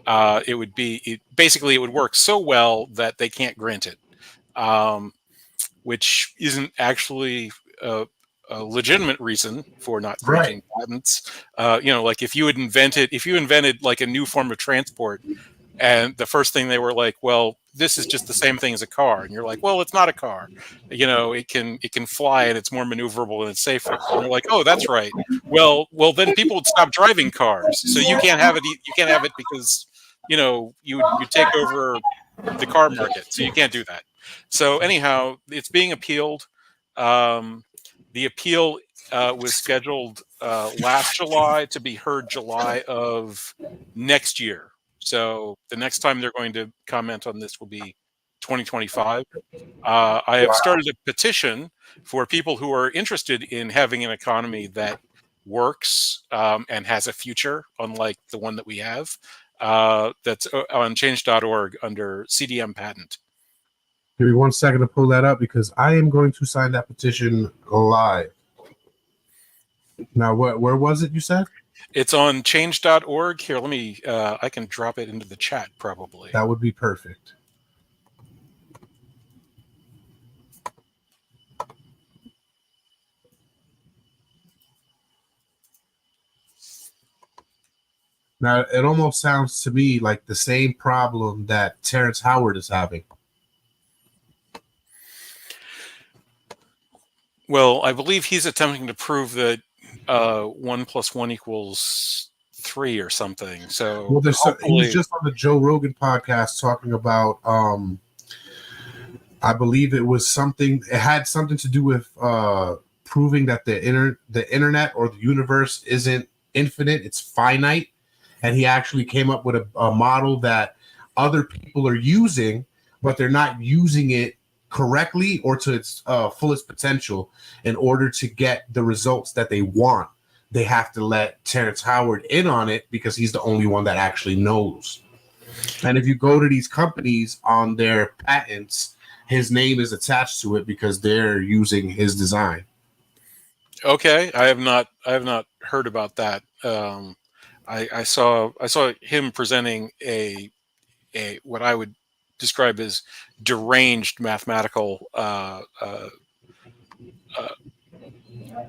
It would work so well that they can't grant it. Which isn't actually a legitimate reason for not granting patents. Like if you invented like a new form of transport, and the first thing they were like, well, this is just the same thing as a car, and you're like, well, it's not a car. It can fly, and it's more maneuverable, and it's safer. And they're like, oh, that's right. Well, then people would stop driving cars, so you can't have it. You can't have it because you take over the car market, so you can't do that. So anyhow, it's being appealed. The appeal was scheduled last July to be heard July of next year. So the next time they're going to comment on this will be 2025. I have started a petition for people who are interested in having an economy that works and has a future, unlike the one that we have. That's on change.org under CDM patent. Give me 1 second to pull that up because I am going to sign that petition live. Now, where was it you said? It's on change.org. Here, let me, I can drop it into the chat probably. That would be perfect. Now, it almost sounds to me like the same problem that Terrence Howard is having. Well, I believe he's attempting to prove that 1 + 1 = 3 or something. So Well, he was hopefully, just on the Joe Rogan podcast talking about, I believe it was something. It had something to do with proving that the internet or the universe isn't infinite; it's finite. And he actually came up with a model that other people are using, but they're not using it correctly or to its fullest potential. In order to get the results that they want, they have to let Terrence Howard in on it because he's the only one that actually knows. And if you go to these companies on their patents, his name is attached to it because they're using his design. okay, I have not heard about that. I saw him presenting a what I would describe as deranged mathematical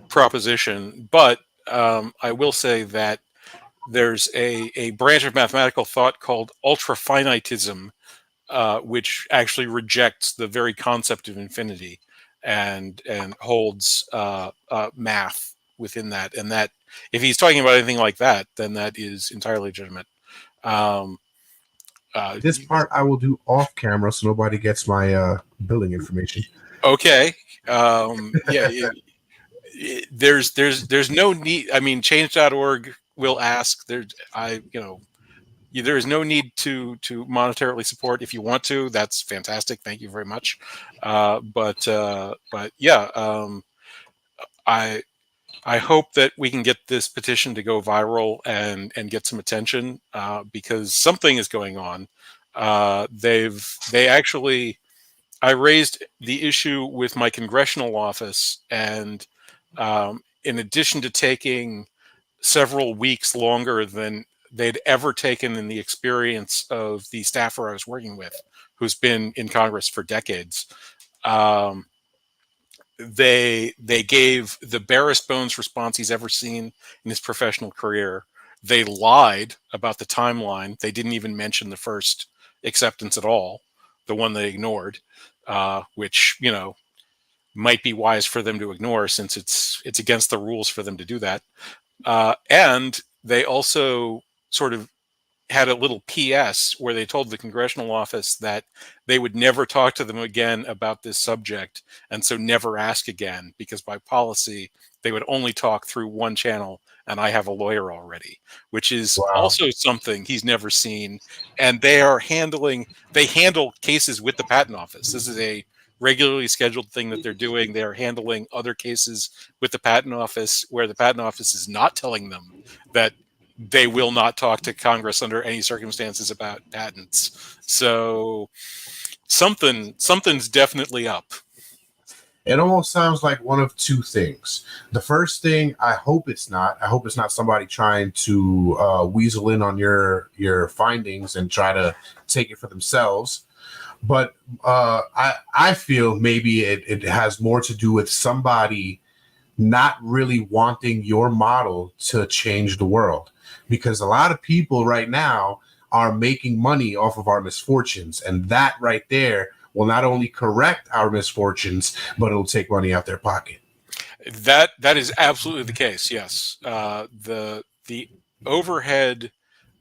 proposition, but I will say that there's a branch of mathematical thought called ultrafinitism, which actually rejects the very concept of infinity and holds math within that. And that if he's talking about anything like that, then that is entirely legitimate. This part I will do off camera so nobody gets my billing information. Okay. Yeah. There's no need. I mean, change.org will ask there. There is no need to monetarily support. If you want to, that's fantastic. Thank you very much. But yeah, I hope that we can get this petition to go viral and get some attention because something is going on. They actually, I raised the issue with my congressional office, and in addition to taking several weeks longer than they'd ever taken in the experience of the staffer I was working with, who's been in Congress for decades, they gave the barest bones response he's ever seen in his professional career. They lied about the timeline. They didn't even mention the first acceptance at all, the one they ignored, which might be wise for them to ignore since it's against the rules for them to do that. And they also sort of had a little PS where they told the congressional office that they would never talk to them again about this subject, and so never ask again, because by policy they would only talk through one channel, and I have a lawyer already, which is also something he's never seen. And they handle cases with the patent office. This is a regularly scheduled thing that they're doing. They are handling other cases with the patent office where the patent office is not telling them that they will not talk to Congress under any circumstances about patents. So something's definitely up. It almost sounds like one of two things. The first thing, I hope it's not somebody trying to weasel in on your findings and try to take it for themselves. But I feel maybe it has more to do with somebody not really wanting your model to change the world. Because a lot of people right now are making money off of our misfortunes. And that right there will not only correct our misfortunes, but it'll take money out their pocket. That is absolutely the case, yes. The overhead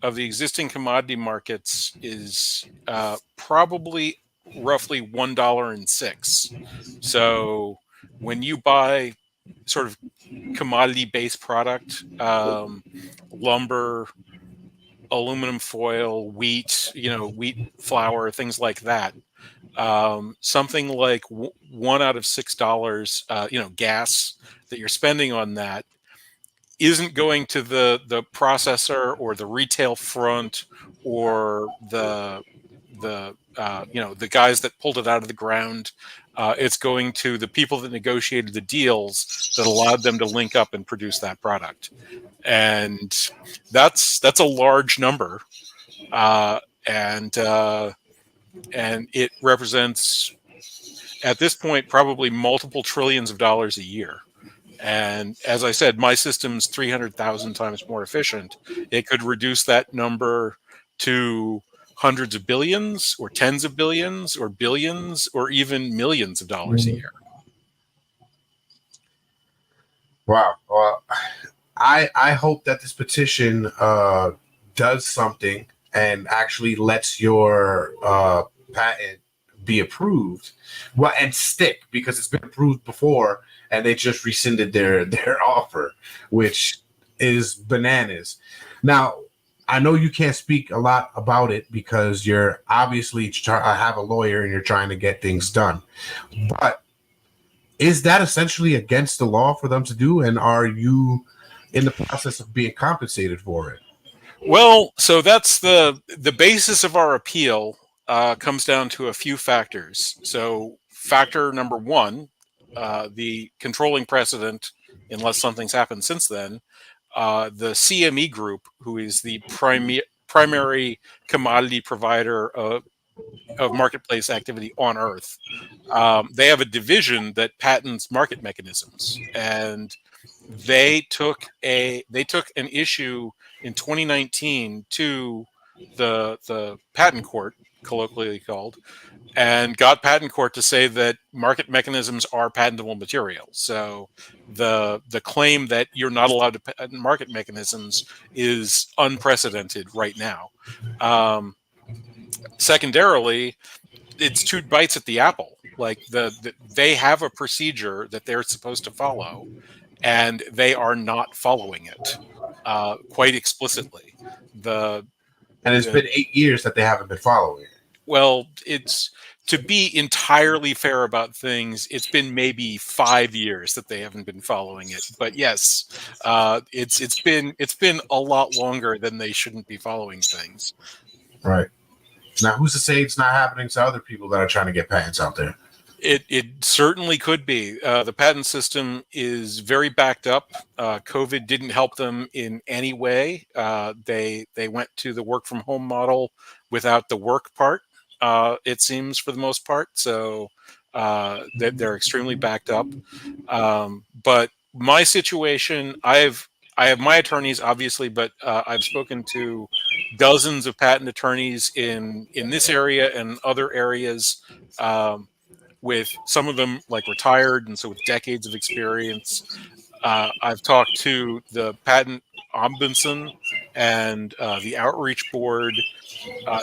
of the existing commodity markets is probably roughly $1.06. So when you buy sort of commodity-based product, lumber, aluminum foil, wheat, wheat flour, things like that, something like $1 out of $6, gas that you're spending on that isn't going to the processor or the retail front or the the guys that pulled it out of the ground. It's going to the people that negotiated the deals that allowed them to link up and produce that product, and that's a large number, and it represents, at this point, probably multiple trillions of dollars a year. And as I said, my system's 300,000 times more efficient. It could reduce that number to hundreds of billions or tens of billions or billions or even millions of dollars a year. Wow. Well, I hope that this petition does something and actually lets your patent be approved, well, and stick, because it's been approved before and they just rescinded their offer, which is bananas. Now, I know you can't speak a lot about it because you're obviously have a lawyer and you're trying to get things done, but is that essentially against the law for them to do? And are you in the process of being compensated for it? Well, so that's the basis of our appeal. Comes down to a few factors. So factor number one, the controlling precedent, unless something's happened since then, the CME Group, who is the primary commodity provider of marketplace activity on Earth, they have a division that patents market mechanisms, and they took an issue in 2019 to the patent court, colloquially called, and got patent court to say that market mechanisms are patentable material. So the claim that you're not allowed to patent market mechanisms is unprecedented right now. Secondarily, it's two bites at the apple. Like they have a procedure that they're supposed to follow, and they are not following it quite explicitly. And it's been 8 years that they haven't been following it. Well, it's, to be entirely fair about things, it's been maybe 5 years that they haven't been following it. But yes, it's been a lot longer than they shouldn't be following things. Right. Now, who's to say it's not happening to other people that are trying to get patents out there? It certainly could be. The patent system is very backed up. COVID didn't help them in any way. They went to the work from home model without the work part, it seems, for the most part. So they're extremely backed up. But my situation, I have my attorneys, obviously, but I've spoken to dozens of patent attorneys in this area and other areas, with some of them like retired and so with decades of experience. I've talked to the patent ombudsman and the outreach board.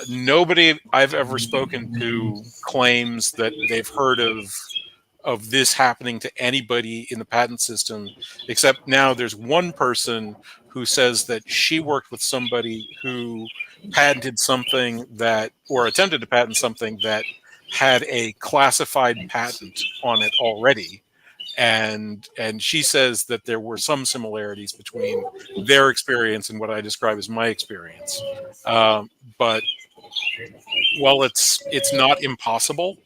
Nobody I've ever spoken to claims that they've heard of this happening to anybody in the patent system, except now there's one person who says that she worked with somebody who patented something that, or attempted to patent something that had a classified patent on it already. And she says that there were some similarities between their experience and what I describe as my experience. But while it's not impossible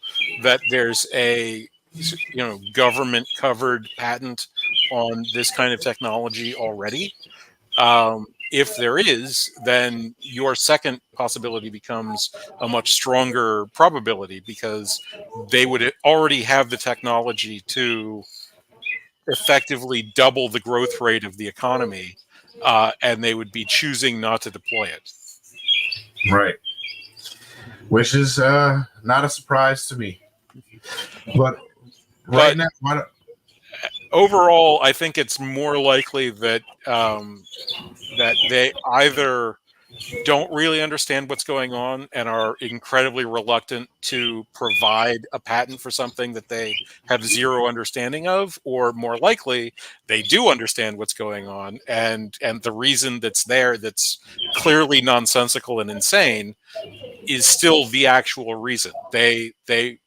that there's a government covered patent on this kind of technology already, if there is, then your second possibility becomes a much stronger probability, because they would already have the technology to effectively double the growth rate of the economy, and they would be choosing not to deploy it. Right. Which is not a surprise to me. But right now, overall, I think it's more likely that that they either don't really understand what's going on and are incredibly reluctant to provide a patent for something that they have zero understanding of, or more likely they do understand what's going on, and the reason that's there, that's clearly nonsensical and insane, is still the actual reason. They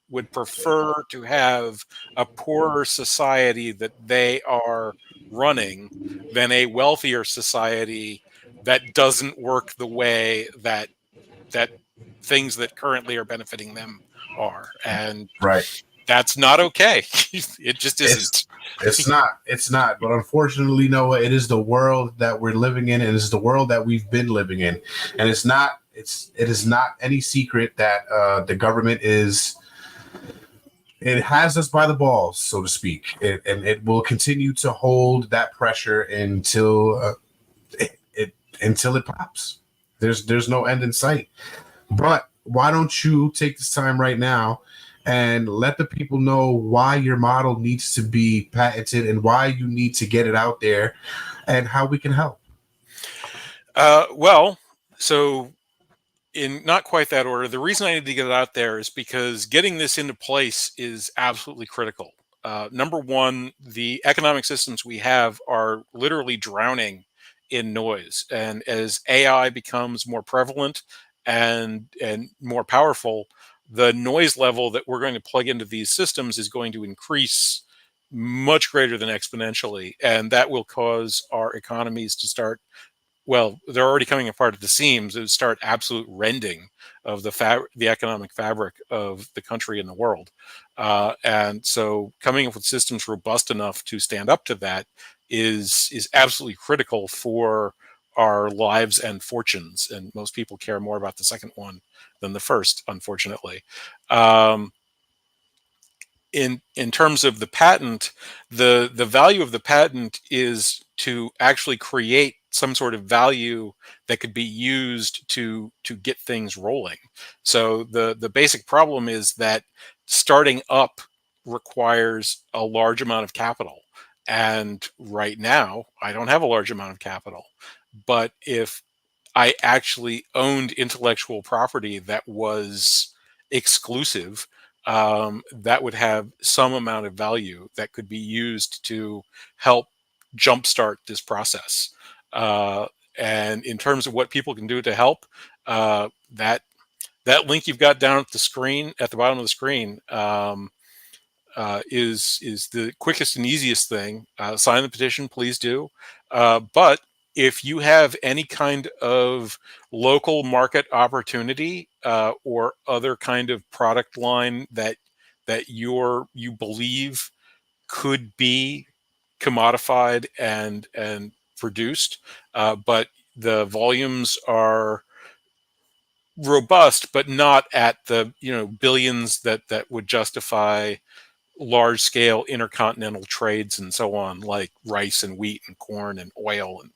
would prefer to have a poorer society that they are running than a wealthier society that doesn't work the way that things that currently are benefiting them are, and Right. that's not okay. It just isn't. It's not. But unfortunately, Noah, it is the world that we're living in, and it's the world that we've been living in. And it is not any secret that the government it has us by the balls, so to speak. And it will continue to hold that pressure until until it pops. There's no end in sight. But why don't you take this time right now and let the people know why your model needs to be patented and why you need to get it out there and how we can help? Well, so in not quite that order, the reason I need to get it out there is because getting this into place is absolutely critical. Number one, the economic systems we have are literally drowning in noise, and as AI becomes more prevalent and more powerful, the noise level that we're going to plug into these systems is going to increase much greater than exponentially, and that will cause our economies to start, well, they're already coming apart at the seams. It would start absolute rending of the economic fabric of the country and the world. And so, coming up with systems robust enough to stand up to that is absolutely critical for our lives and fortunes. And most people care more about the second one than the first, unfortunately. In terms of the patent, the value of the patent is to actually create some sort of value that could be used to get things rolling. So the basic problem is that starting up requires a large amount of capital. And right now, I don't have a large amount of capital. But if I actually owned intellectual property that was exclusive, that would have some amount of value that could be used to help jumpstart this process. Uh, and in terms of what people can do to help, that link you've got down at the screen, at the bottom of the screen, is the quickest and easiest thing. Sign the petition, please do. But if you have any kind of local market opportunity or other kind of product line that you believe could be commodified and produced, but the volumes are robust, but not at the billions that would justify large scale intercontinental trades and so on, like rice and wheat and corn and oil and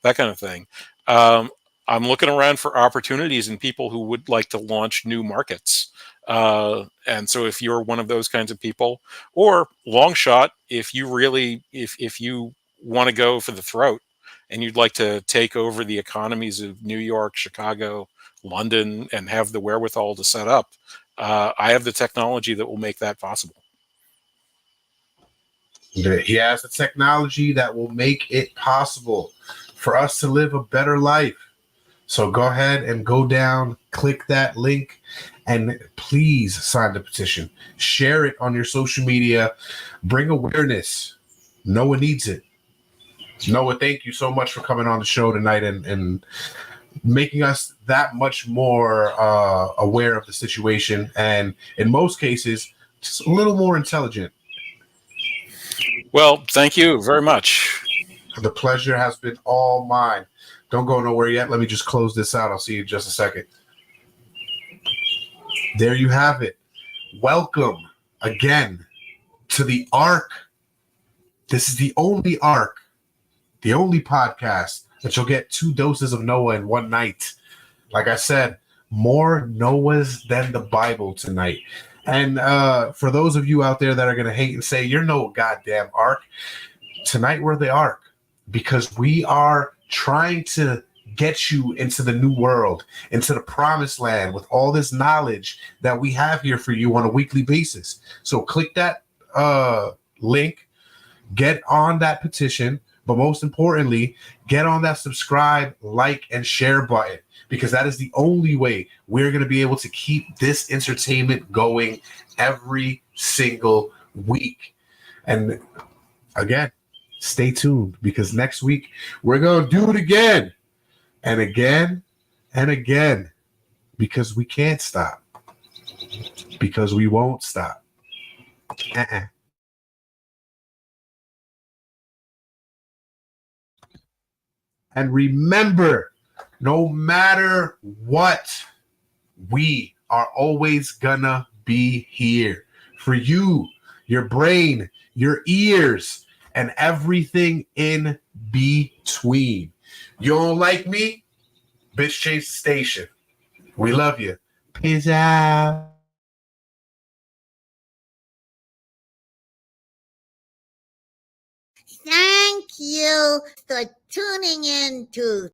that kind of thing. I'm looking around for opportunities and people who would like to launch new markets. And so if you're one of those kinds of people, or long shot, if you want to go for the throat and you'd like to take over the economies of New York, Chicago, London, and have the wherewithal to set up, I have the technology that will make that possible. He has the technology that will make it possible for us to live a better life. So go ahead and go down, click that link, and please sign the petition. Share it on your social media. Bring awareness. Noah needs it. Noah, thank you so much for coming on the show tonight and making us that much more aware of the situation, and in most cases, just a little more intelligent. Well, thank you very much. The pleasure has been all mine. Don't go nowhere yet. Let me just close this out. I'll see you in just a second. There you have it. Welcome again to the Ark. This is the only Ark, the only podcast that you'll get 2 doses of Noah in one night. Like I said, more Noahs than the Bible tonight. And for those of you out there that are going to hate and say, you're no goddamn Ark, tonight we're the Ark, because we are trying to get you into the new world, into the promised land with all this knowledge that we have here for you on a weekly basis. So click that link, get on that petition, but most importantly, get on that subscribe, like, and share button, because that is the only way we're going to be able to keep this entertainment going every single week. And again, stay tuned, because next week we're going to do it again and again and again. because we can't stop, because we won't stop. And remember, no matter what, we are always gonna be here for you, your brain, your ears, and everything in between. You don't like me? Bitch, change the station. We love you. Peace out. Thank you for tuning in to